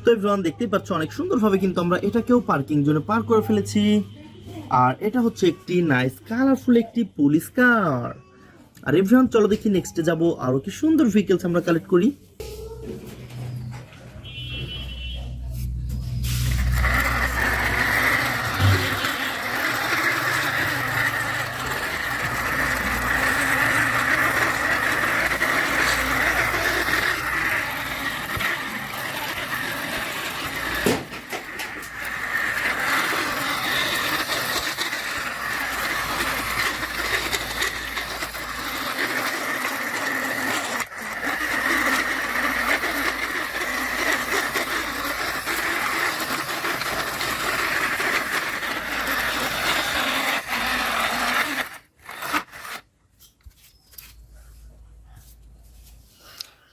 তো এভরিওয়ান দেখতেই পাচ্ছ অনেক সুন্দরভাবে কিন্তু আমরা এটাকেও পার্কিং জোনে পার করে ফেলেছি। আর এটা হচ্ছে একটি নাইস কালারফুল একটি পুলিশ কার। আর এভরিওয়ান চলো দেখি নেক্সটে যাব, আরো কি সুন্দর ভেহিকলস আমরা কালেক্ট করি।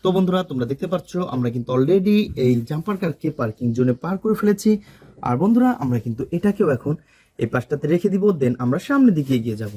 তো বন্ধুরা তোমরা দেখতে পাচ্ছ আমরা কিন্তু অলরেডি এই জাম্পার কারকে পার্কিং জোনে পার করে ফেলেছি। আর বন্ধুরা আমরা কিন্তু এটাকেও এখন এই পাশটাতে রেখে দিব, দেন আমরা সামনের দিকে এগিয়ে যাব।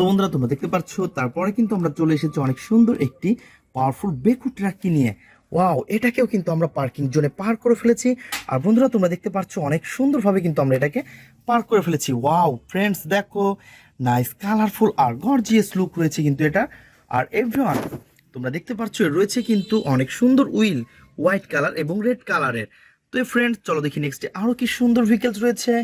তো বন্ধুরা তোমরা দেখতে পাচ্ছ তারপরে কিন্তু আমরা চলে এসেছি অনেক সুন্দর একটি পাওয়ারফুল বেকু ট্রাককে নিয়ে। ওয়াও, এটাকেও কিন্তু আমরা পার্কিং জোনে পার করে ফেলেছি। আর বন্ধুরা তোমরা দেখতে পাচ্ছ অনেক সুন্দরভাবে কিন্তু আমরা এটাকে পার করে ফেলেছি। ওয়াও ফ্রেন্ডস, দেখো নাইস কালারফুল আর গর্জিয়াস লুক রয়েছে কিন্তু এটা। আর এভরিওয়ান তোমরা দেখতে পাচ্ছ রয়েছে কিন্তু অনেক সুন্দর উইল, হোয়াইট কালার এবং রেড কালারের। তো ফ্রেন্ডস চলো দেখি নেক্সটে আরো কি সুন্দর ভেহিকলস রয়েছে।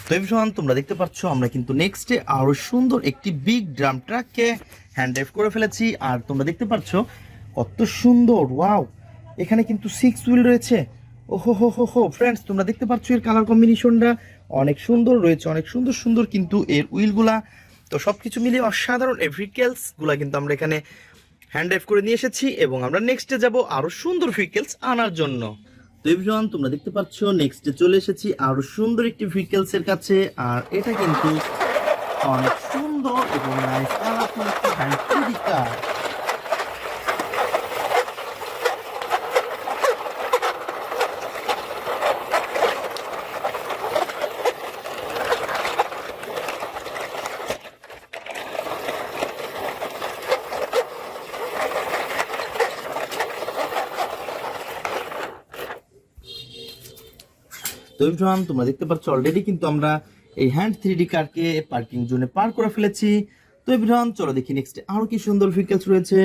তো এভরিওয়ান তোমরা দেখতে পাচ্ছ আমরা কিন্তু নেক্সটে আরো সুন্দর একটি বিগ ড্রাম ট্রাককে হ্যান্ড ড্রাইভ করে ফেলেছি। আর তোমরা দেখতে পাচ্ছ কত সুন্দর, ওয়াও এখানে কিন্তু 6 হুইল রয়েছে। ওহো হো হো হো ফ্রেন্ডস, তোমরা দেখতে পাচ্ছ এর কালার কম্বিনেশনটা অনেক সুন্দর রয়েছে, অনেক সুন্দর সুন্দর কিন্তু এর উইলগুলা। তো সবকিছু মিলিয়ে অসাধারণ এই ভেহিকলস গুলা কিন্তু আমরা এখানে হ্যান্ড ড্রাইভ করে নিয়ে এসেছি এবং আমরা নেক্সটে যাব আরো সুন্দর ভেহিকলস আনার জন্য। তো এভরিওয়ান তোমরা দেখতে পাচ্ছ নেক্সটে চলে এসেছি আরো সুন্দর একটি ভেহিকলস এর কাছে। আর এটা কিন্তু অনেক সুন্দর এবং নাইস কালারফুল একটি হ্যান্ড কার। তো এভরিওয়ান তোমরা দেখতে পাচ্ছ অলরেডি কিন্তু আমরা এই হ্যান্ড 3D কারকে পার্কিং জোনে পার করে ফেলেছি। তো এভরিওয়ান চলো দেখি নেক্সট আরো কি সুন্দর ভেহিকলস রয়েছে।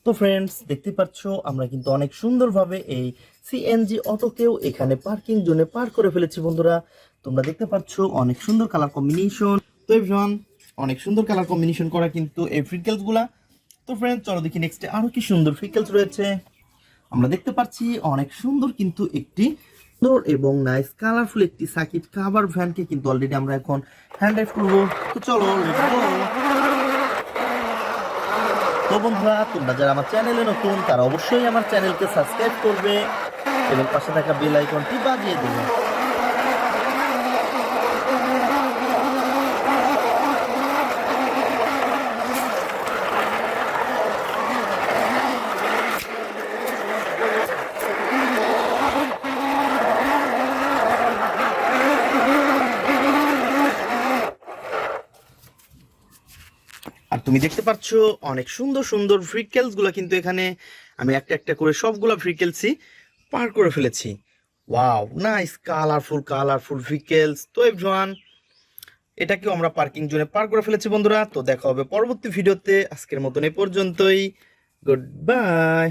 তো ফ্রেন্ডস দেখতে পাচ্ছ আমরা কিন্তু অনেক সুন্দরভাবে এই সিএনজি অটোকেও এখানে পার্কিং জোনে পার করে ফেলেছি। বন্ধুরা তোমরা দেখতে পাচ্ছ অনেক সুন্দর কালার কম্বিনেশন। তো এভরিওয়ান অনেক সুন্দর কালার কম্বিনেশন করা কিন্তু এই ভেহিকলস গুলা। তো ফ্রেন্ডস চলো দেখি নেক্সটে আরো কি সুন্দর ভেহিকলস রয়েছে। আমরা দেখতে পাচ্ছি অনেক সুন্দর কিন্তু একটি সুন্দর এবং নাইস কালারফুল একটি সার্কিট কাভার ভ্যানকে কিন্তু অলরেডি আমরা এখন হ্যান্ড ড্রাইভ করবো। তো চলো লেটস গো। তো বন্ধুরা তোমরা যারা আমার চ্যানেলে নতুন তারা অবশ্যই আমার চ্যানেলকে সাবস্ক্রাইব করবে এবং পাশে থাকা বেল আইকনটি বাজিয়ে দেবে। আর তুমি দেখতে পাচ্ছ অনেক সুন্দর সুন্দর ভেহিকেলস গুলো কিন্তু এখানে আমি একটা একটা করে সবগুলা ভেহিকেলসই পার করে ফেলেছি। Wow nice, colourful colourful vehicles. তো এভরিওয়ান, এটাকেও আমরা পার্কিং জোনে পার করে ফেলেছি বন্ধুরা। তো দেখা হবে পরবর্তী ভিডিওতে, আজকের মতন এই পর্যন্তই। Good bye.